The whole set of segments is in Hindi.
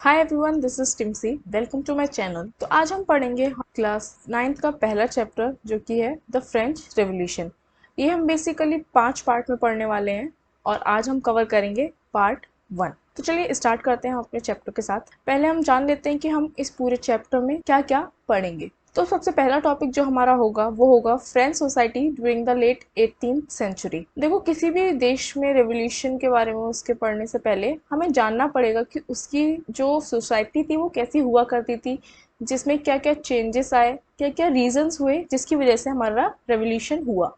Hi everyone, this is Timsy. Welcome to my channel. तो आज हम पढ़ेंगे क्लास 9th का पहला चैप्टर जो कि है द फ्रेंच रेवोल्यूशन। ये हम बेसिकली 5 पार्ट में पढ़ने वाले हैं और आज हम कवर करेंगे पार्ट 1। तो चलिए स्टार्ट करते हैं हम अपने चैप्टर के साथ। पहले हम जान लेते हैं कि हम इस पूरे चैप्टर में क्या क्या पढ़ेंगे। तो सबसे पहला टॉपिक जो हमारा होगा वो होगा French society during the late 18th century. देखो, किसी भी देश में रेवोल्यूशन के बारे में उसके पढ़ने से पहले हमें जानना पड़ेगा कि उसकी जो सोसाइटी थी वो कैसी हुआ करती थी, जिसमें क्या क्या चेंजेस आए, क्या क्या रीजंस हुए जिसकी वजह से हमारा रेवोल्यूशन हुआ।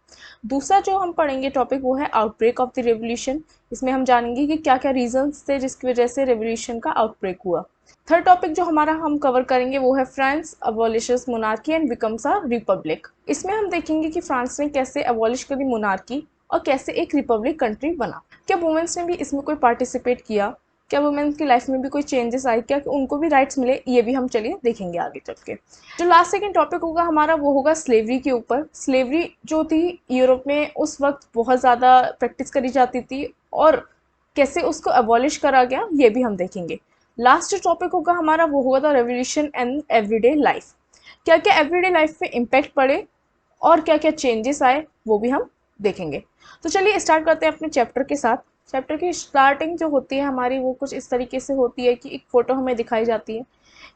दूसरा जो हम पढ़ेंगे टॉपिक वो है आउटब्रेक ऑफ द रेवोल्यूशन। इसमें हम जानेंगे कि क्या क्या रीजंस थे जिसकी वजह से रेवोल्यूशन का आउटब्रेक हुआ। थर्ड टॉपिक जो हमारा हम कवर करेंगे वो है France अबॉलिशेस monarchy and becomes a republic. इसमें हम देखेंगे कि फ्रांस ने कैसे अबॉलिश करी मोनार्की और कैसे एक रिपब्लिक कंट्री बना। क्या वुमेन्स ने भी इसमें कोई पार्टिसिपेट किया, क्या वुमेन्स की लाइफ में भी कोई चेंजेस आए, क्या उनको भी राइट्स मिले, ये भी हम चलिए देखेंगे आगे चल के। जो लास्ट सेकेंड टॉपिक होगा हमारा वो होगा स्लेवरी के ऊपर। स्लेवरी जो थी यूरोप में उस वक्त बहुत ज़्यादा प्रैक्टिस करी जाती थी और कैसे उसको अबॉलिश करा गया ये भी हम देखेंगे। लास्ट टॉपिक होगा हमारा वो होगा the revolution and everyday life. क्या क्या एवरीडे लाइफ पे इम्पैक्ट पड़े और क्या क्या चेंजेस आए वो भी हम देखेंगे। तो चलिए स्टार्ट करते हैं अपने चैप्टर के साथ। चैप्टर की स्टार्टिंग जो होती है हमारी वो कुछ इस तरीके से होती है कि एक फ़ोटो हमें दिखाई जाती है।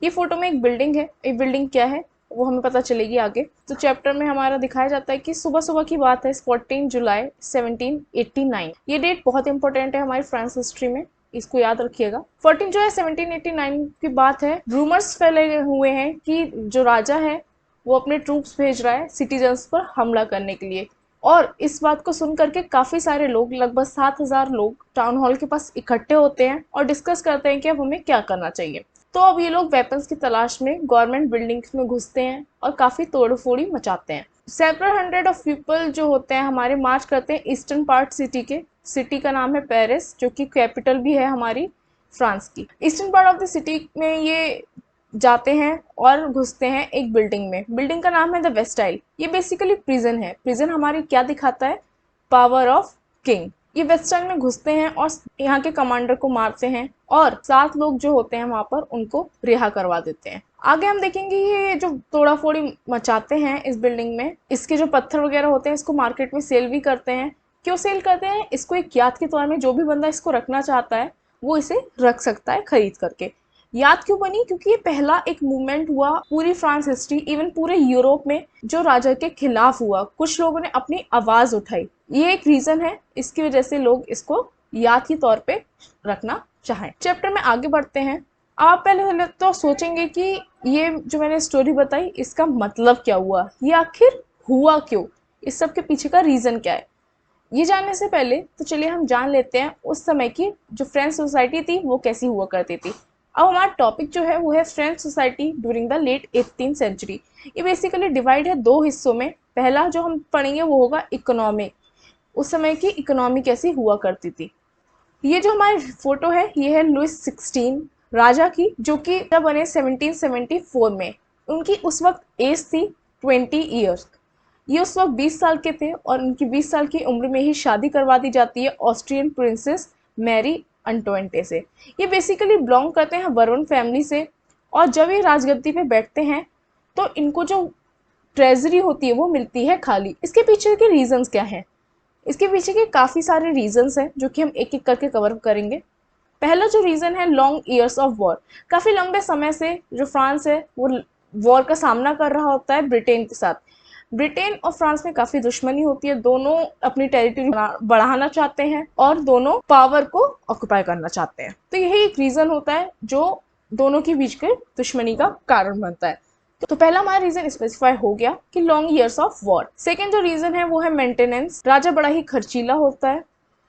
ये फ़ोटो में एक बिल्डिंग है। ये बिल्डिंग क्या है वो हमें पता चलेगी आगे। तो चैप्टर में हमारा दिखाया जाता है कि सुबह सुबह की बात है, 14 जुलाई 1789। ये डेट बहुत इंपॉर्टेंट है हमारी फ्रांस हिस्ट्री में, इसको याद रखिएगा। 14 जो है 1789 की बात है। रूमर्स फैले हुए हैं कि जो राजा है वो अपने ट्रूप्स भेज रहा है सिटीजन्स पर हमला करने के लिए। और इस बात को सुन करके काफ़ी सारे लोग, लगभग 7,000 लोग टाउन हॉल के पास इकट्ठे होते हैं और डिस्कस करते हैं कि अब हमें क्या करना चाहिए। तो अब ये लोग वेपन्स की तलाश में गवर्नमेंट बिल्डिंग्स में घुसते हैं और काफ़ी तोड़फोड़ी मचाते हैं। सेवरल हंड्रेड ऑफ पीपल जो होते हैं हमारे मार्च करते हैं ईस्टर्न पार्ट सिटी के। सिटी का नाम है पेरिस, जो कि कैपिटल भी है हमारी फ्रांस की। Eastern part of the city में ये जाते हैं और घुसते हैं एक बिल्डिंग में। बिल्डिंग का नाम है द वेस्टाइल। ये बेसिकली प्रिजन है। प्रिजन हमारी क्या दिखाता है? Power of king. ये वेस्टाइल में घुसते हैं और यहाँ के कमांडर को मारते हैं और 7 लोग जो होते हैं वहां पर उनको रिहा करवा देते हैं। आगे हम देखेंगे ये जो तोड़ाफोड़ी मचाते हैं इस बिल्डिंग में, इसके जो पत्थर वगैरह होते हैं इसको मार्केट में सेल भी करते हैं। क्यों सेल करते हैं? इसको एक याद के तौर में जो भी बंदा इसको रखना चाहता है वो इसे रख सकता है खरीद करके। याद क्यों बनी? क्योंकि ये पहला एक मूवमेंट हुआ पूरी फ्रांस हिस्ट्री, इवन पूरे यूरोप में, जो राजा के खिलाफ हुआ। कुछ लोगों ने अपनी आवाज उठाई, ये एक रीजन है इसकी वजह से लोग इसको याद के तौर पे रखना चाहें। चैप्टर में आगे बढ़ते हैं। आप पहले तो सोचेंगे कि ये जो मैंने स्टोरी बताई इसका मतलब क्या हुआ, ये आखिर हुआ क्यों, इस सब के पीछे का रीजन क्या है। ये जानने से पहले तो चलिए हम जान लेते हैं उस समय की जो फ्रेंच सोसाइटी थी वो कैसी हुआ करती थी। अब हमारा टॉपिक जो है वो है French society during the late 18th century. ये बेसिकली डिवाइड है 2 हिस्सों में। पहला जो हम पढ़ेंगे वो होगा इकोनॉमिक, उस समय की इकोनॉमी कैसी हुआ करती थी। ये जो हमारी फोटो है ये है लुइस 16 राजा की, जो कि जब बने 1774 में। उनकी उस वक्त एज थी 20 ईयर्स। ये उस वक्त 20 साल के थे और उनकी 20 साल की उम्र में ही शादी करवा दी जाती है ऑस्ट्रियन प्रिंसेस मैरी अंटोइंटे से। ये बेसिकली बिलोंग करते हैं वर्वन फैमिली से और जब ये राजगद्दी पे बैठते हैं तो इनको जो ट्रेजरी होती है वो मिलती है खाली। इसके पीछे के रीजंस क्या हैं? इसके पीछे के काफ़ी सारे रीजंस हैं जो कि हम एक एक करके कवर करेंगे। पहला जो रीज़न है लॉन्ग ईयर्स ऑफ वॉर। काफ़ी लंबे समय से जो फ्रांस है वो वॉर का सामना कर रहा होता है ब्रिटेन के साथ। ब्रिटेन और फ्रांस में काफ़ी दुश्मनी होती है, दोनों अपनी टेरिटरी बढ़ाना चाहते हैं और दोनों पावर को ऑक्युपाई करना चाहते हैं। तो यही एक रीज़न होता है जो दोनों के बीच के दुश्मनी का कारण बनता है। तो पहला हमारा रीजन स्पेसिफाई हो गया कि long years of war. Second जो रीजन है वो है मेंटेनेंस। राजा बड़ा ही खर्चीला होता है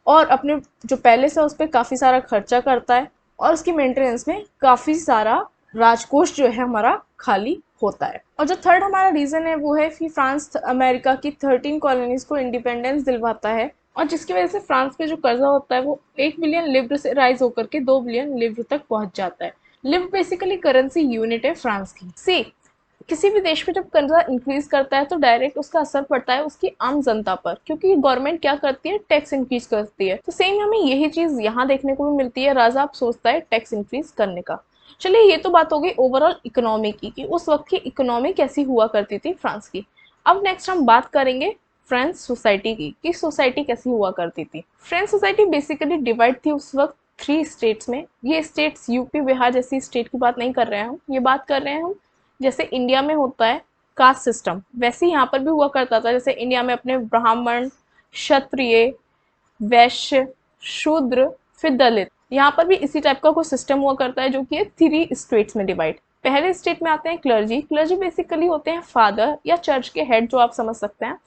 और अपने जो पैलेस है उस पर काफ़ी सारा खर्चा करता है और उसकी मेंटेनेंस में काफ़ी सारा राजकोष जो है हमारा खाली होता है। और जो थर्ड हमारा रीजन है वो है कि फ्रांस अमेरिका की 13 कॉलोनीज को इंडिपेंडेंस दिलवाता है और जिसकी वजह से फ्रांस पे जो कर्जा होता है वो 1 बिलियन लिब्र से राइज होकर के 2 बिलियन लिब्र तक पहुंच जाता है। लिब्र बेसिकली करेंसी यूनिट है फ्रांस की। सी किसी भी देश में जब कर्जा इंक्रीज करता है तो डायरेक्ट उसका असर पड़ता है उसकी आम जनता पर, क्योंकि गवर्नमेंट क्या करती है? टैक्स इंक्रीज करती है। तो सेम हमें यही चीज यहाँ देखने को भी मिलती है। राजा अब सोचता है टैक्स इंक्रीज करने का। चलिए ये तो बात हो गई ओवरऑल इकोनॉमी की कि उस वक्त की इकोनॉमी कैसी हुआ करती थी फ्रांस की। अब नेक्स्ट हम बात करेंगे फ्रेंच सोसाइटी की कि सोसाइटी कैसी हुआ करती थी। फ्रेंच सोसाइटी बेसिकली डिवाइड थी उस वक्त 3 स्टेट्स में। ये स्टेट्स यूपी बिहार जैसी स्टेट की बात नहीं कर रहे हैं हम, ये बात कर रहे हैं हम जैसे इंडिया में होता है कास्ट सिस्टम, वैसे ही यहाँ पर भी हुआ करता था। जैसे इंडिया में अपने ब्राह्मण, क्षत्रिय, वैश्य, शूद्र, फिर दलित, यहाँ पर भी इसी टाइप का कुछ सिस्टम हुआ करता है जो कि है 3 स्टेट्स में डिवाइड। पहले स्टेट में आते हैं क्लर्जी। क्लर्जी बेसिकली होते हैं फादर या चर्च के हेड, जो आप समझ सकते हैं।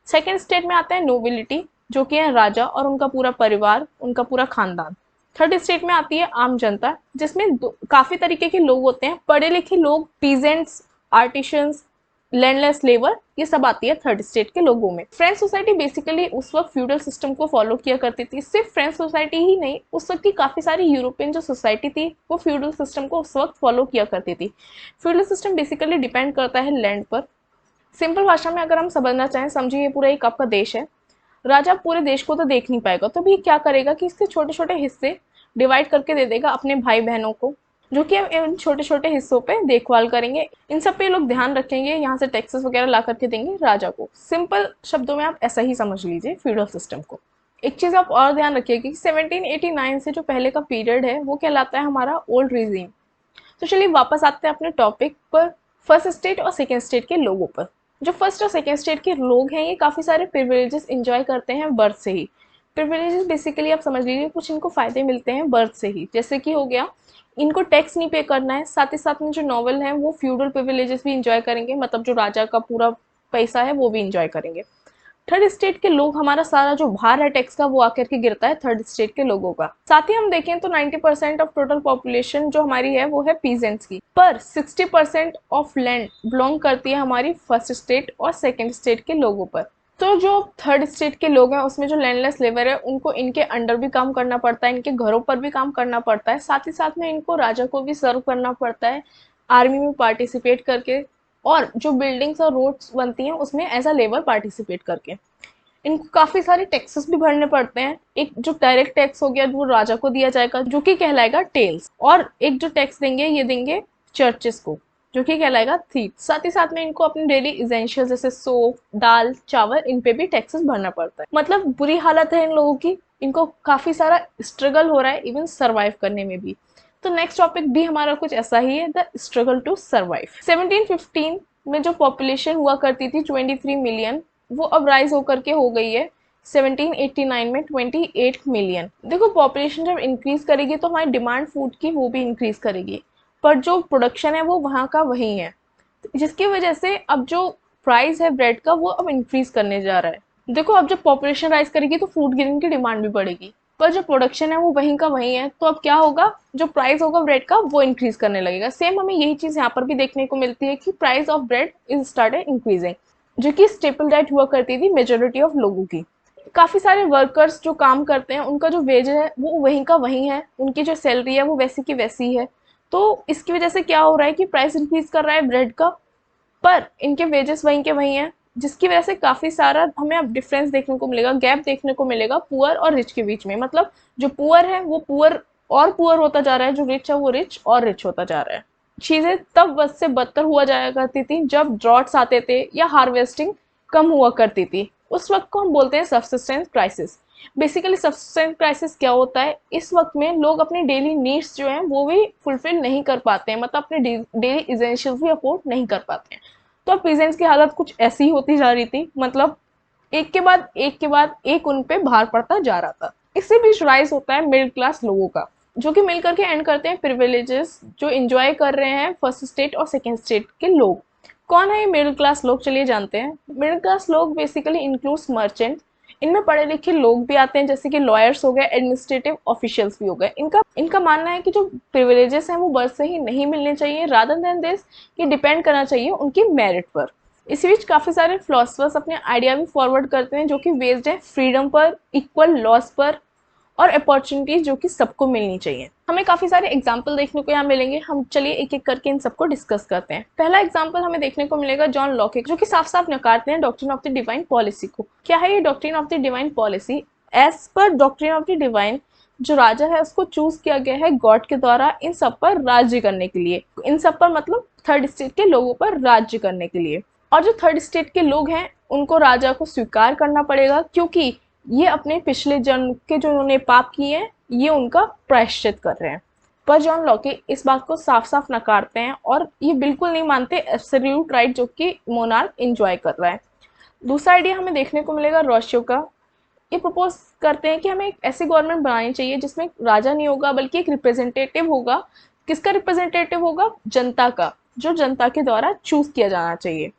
सेकेंड स्टेट में आते हैं नोबिलिटी, जो कि है राजा और उनका पूरा परिवार, उनका पूरा खानदान। थर्ड स्टेट में आती है आम जनता, जिसमें काफी तरीके के लोग होते हैं, पढ़े लिखे लोग, पीजेंट्स, आर्टिशंस, लैंडलेस लेबर, ये सब आती है थर्ड स्टेट के लोगों में। फ्रेंच सोसाइटी बेसिकली उस वक्त फ्यूडल सिस्टम को फॉलो किया करती थी। सिर्फ फ्रेंच सोसाइटी ही नहीं, उस वक्त की काफी सारी यूरोपियन जो सोसाइटी थी वो फ्यूडल सिस्टम को उस वक्त फॉलो किया करती थी। फ्यूडल सिस्टम बेसिकली डिपेंड करता है लैंड पर। सिंपल भाषा में अगर हम समझना चाहें, समझिए ये पूरा एक आपका देश है। राजा पूरे देश को तो देख नहीं पाएगा, तो भी क्या करेगा कि इसके छोटे छोटे हिस्से डिवाइड करके दे देगा अपने भाई बहनों को, जो कि इन छोटे छोटे हिस्सों पे देखभाल करेंगे। इन सब पे लोग ध्यान रखेंगे, यहाँ से टैक्सेस वगैरह ला करके देंगे राजा को। सिंपल शब्दों में आप ऐसा ही समझ लीजिए फ्यूडल सिस्टम को। एक चीज आप और ध्यान रखिएगा कि 1789 से जो पहले का पीरियड है वो कहलाता है हमारा ओल्ड रिजीम। तो चलिए वापस आते हैं अपने टॉपिक पर, फर्स्ट स्टेट और सेकेंड स्टेट के लोगों पर। जो फर्स्ट और सेकेंड स्टेट के लोग हैं ये काफ़ी सारे प्रिविलेजेस इंजॉय करते हैं बर्थ से ही। प्रिविलेजेस बेसिकली आप समझ लीजिए कुछ इनको फ़ायदे मिलते हैं बर्थ से ही, जैसे कि हो गया इनको टैक्स नहीं पे करना है, साथ ही साथ में जो नॉवल हैं वो फ्यूडल प्रिविलेजेस भी इंजॉय करेंगे, मतलब जो राजा का पूरा पैसा है वो भी इंजॉय करेंगे। थर्ड स्टेट के लोग, हमारा सारा जो भार है टैक्स का वो आकर के गिरता है थर्ड स्टेट के लोगों का। साथ ही हम देखें तो 90% ऑफ टोटल पॉपुलेशन जो हमारी है वो है पीजेंट्स की, पर 60% ऑफ लैंड बिलोंग करती है हमारी फर्स्ट स्टेट और सेकेंड स्टेट के लोगों पर। तो जो थर्ड स्टेट के लोग हैं उसमें जो लैंडलेस लेबर है उनको इनके अंडर भी काम करना पड़ता है, इनके घरों पर भी काम करना पड़ता है, साथ ही साथ में इनको राजा को भी सर्व करना पड़ता है आर्मी में पार्टिसिपेट करके, और जो बिल्डिंग्स और रोड्स बनती हैं उसमें एज अ लेबर पार्टिसिपेट करके। इनको काफी सारे टैक्सेस भी भरने पड़ते हैं। एक जो डायरेक्ट टैक्स हो गया वो राजा को दिया जाएगा जो कि कहलाएगा टेल्स, और एक जो टैक्स देंगे ये देंगे चर्चेस को जो कि कहलाएगा थीट। साथ ही साथ में इनको अपने डेली इसेंशियल जैसे सोप, दाल, चावल, इन पे भी टैक्सेस भरना पड़ता है। मतलब बुरी हालत है इन लोगों की, इनको काफी सारा स्ट्रगल हो रहा है इवन सर्वाइव करने में भी। तो नेक्स्ट टॉपिक भी हमारा कुछ ऐसा ही है, द स्ट्रगल टू सर्वाइव। 1715 में जो पॉपुलेशन हुआ करती थी 23 मिलियन, वो अब राइज होकर के हो गई है 1789 में 28 मिलियन। देखो पॉपुलेशन जब इंक्रीज करेगी तो हमारी डिमांड फूड की वो भी इंक्रीज करेगी, पर जो प्रोडक्शन है वो वहाँ का वही है, जिसकी वजह से अब जो प्राइस है ब्रेड का वो अब इंक्रीज करने जा रहा है। देखो अब जब पॉपुलेशन राइज करेगी तो फूड ग्रेन की डिमांड भी बढ़ेगी, पर जो प्रोडक्शन है वो वहीं का वहीं है, तो अब क्या होगा, जो प्राइस होगा ब्रेड का वो इंक्रीज करने लगेगा। सेम हमें यही चीज यहाँ पर भी देखने को मिलती है कि price of bread is started increasing, जो कि स्टेपल डाइट हुआ करती थी मेजोरिटी ऑफ लोगों की। काफी सारे वर्कर्स जो काम करते हैं उनका जो वेज है वो वहीं का वहीं है, उनकी जो सैलरी है वो वैसी की वैसी है। तो इसकी वजह से क्या हो रहा है कि प्राइस इंक्रीज कर रहा है ब्रेड का, पर इनके वेजेस वहीं के वहीं हैं, जिसकी वजह से काफ़ी सारा हमें अब डिफरेंस देखने को मिलेगा, गैप देखने को मिलेगा पुअर और रिच के बीच में। मतलब जो पुअर है वो पुअर और पुअर होता जा रहा है, जो रिच है वो रिच और रिच होता जा रहा है। चीज़ें तब बद से बदतर हुआ जाया करती थी जब ड्रॉट्स आते थे या हार्वेस्टिंग कम हुआ करती थी, उस वक्त को हम बोलते हैं subsistence crisis. Basically subsistence crisis क्या होता है, इस वक्त में लोग अपने डेली नीड्स जो हैं वो भी फुलफिल नहीं कर पाते हैं, मतलब अपने डेली इसेंशियल्स भी अफोर्ड नहीं कर पाते हैं। तो अब पीजेंट्स की हालत कुछ ऐसी होती जा रही थी, मतलब एक के बाद एक के बाद एक उन पे भार पड़ता जा रहा था। इसी बीच राइज होता है मिडिल क्लास लोगों का, जो कि मिल करके एंड करते हैं प्रिविलेजेस जो एंजॉय कर रहे हैं फर्स्ट स्टेट और सेकेंड स्टेट के लोग। कौन है ये मिडिल क्लास लोग, चलिए जानते हैं। मिडिल क्लास लोग बेसिकली इंक्लूड्स मर्चेंट, इनमें पढ़े लिखे लोग भी आते हैं जैसे कि लॉयर्स हो गए, एडमिनिस्ट्रेटिव ऑफिशियल्स भी हो गए। इनका मानना है कि जो प्रिविलेजेस हैं वो बर्थ से ही नहीं मिलने चाहिए, रादर देन दिस कि डिपेंड करना चाहिए उनकी मेरिट पर। इसी बीच काफी सारे फिलोसफर्स अपने आइडिया भी फॉरवर्ड करते हैं जो कि बेस्ड है फ्रीडम पर, इक्वल लॉस पर और अपॉर्चुनिटीज जो कि सबको मिलनी चाहिए। हमें काफी सारे एग्जाम्पल देखने को यहाँ मिलेंगे, हम चलिए एक एक करके इन सबको डिस्कस करते हैं। पहला एग्जाम्पल हमें देखने को मिलेगा जॉन लॉक, जो कि साफ साफ नकारते हैं doctrine of the divine policy को। क्या है ये doctrine of the divine policy? As per doctrine of the divine, जो राजा है उसको चूज किया गया है गॉड के द्वारा इन सब पर राज्य करने के लिए, इन सब पर मतलब थर्ड स्टेट के लोगों पर राज्य करने के लिए। और जो थर्ड स्टेट के लोग हैं उनको राजा को स्वीकार करना पड़ेगा, क्योंकि ये अपने पिछले जन्म के जो उन्होंने पाप किए हैं ये उनका प्रायश्चित कर रहे हैं। पर जॉन लॉके इस बात को साफ साफ नकारते हैं और ये बिल्कुल नहीं मानते एब्सोल्यूट राइट जो कि मोनार्क एंजॉय कर रहा है। दूसरा आइडिया हमें देखने को मिलेगा रोशियो का। ये प्रपोज करते हैं कि हमें एक ऐसी गवर्नमेंट बनानी चाहिए जिसमें राजा नहीं होगा बल्कि एक रिप्रेजेंटेटिव होगा। किसका रिप्रेजेंटेटिव होगा? जनता का, जो जनता के द्वारा चूज किया जाना चाहिए।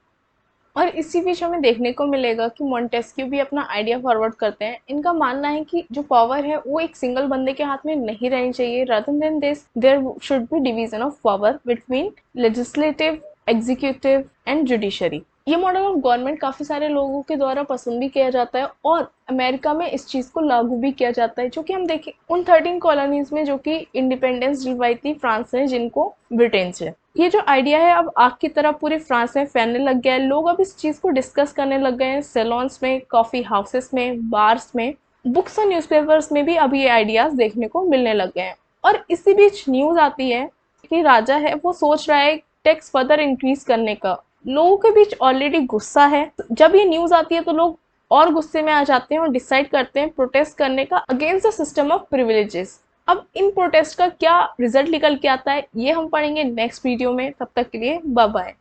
और इसी बीच हमें देखने को मिलेगा कि मोंटेस्क्यू भी अपना आइडिया फॉरवर्ड करते हैं। इनका मानना है कि जो पावर है वो एक सिंगल बंदे के हाथ में नहीं रहनी चाहिए, rather than this there should be division of power between legislative, executive and judiciary. ये मॉडल ऑफ गवर्नमेंट काफी सारे लोगों के द्वारा पसंद भी किया जाता है और अमेरिका में इस चीज को लागू भी किया जाता है, जो कि हम देखें उन 13 कॉलोनीज में जो कि इंडिपेंडेंस दिलवाई थी फ्रांस ने, जिनको ब्रिटेन से। ये जो आइडिया है अब आग की तरह पूरे फ्रांस में फैलने लग गया है। लोग अब इस चीज को डिस्कस करने लग गए हैं सैलॉन्स में, कॉफी हाउसेस में, बार्स में, बुक्स और न्यूज़पेपर्स में भी अब ये आइडियाज देखने को मिलने लग गए हैं। और इसी बीच न्यूज आती है कि राजा है वो सोच रहा है टैक्स फर्दर इंक्रीज करने का। लोगों के बीच ऑलरेडी गुस्सा है। जब ये न्यूज आती है तो लोग और गुस्से में आ जाते हैं और डिसाइड करते हैं प्रोटेस्ट करने का against the system of privileges. अब इन प्रोटेस्ट का क्या रिजल्ट निकल के आता है ये हम पढ़ेंगे नेक्स्ट वीडियो में। तब तक के लिए बाय बाय।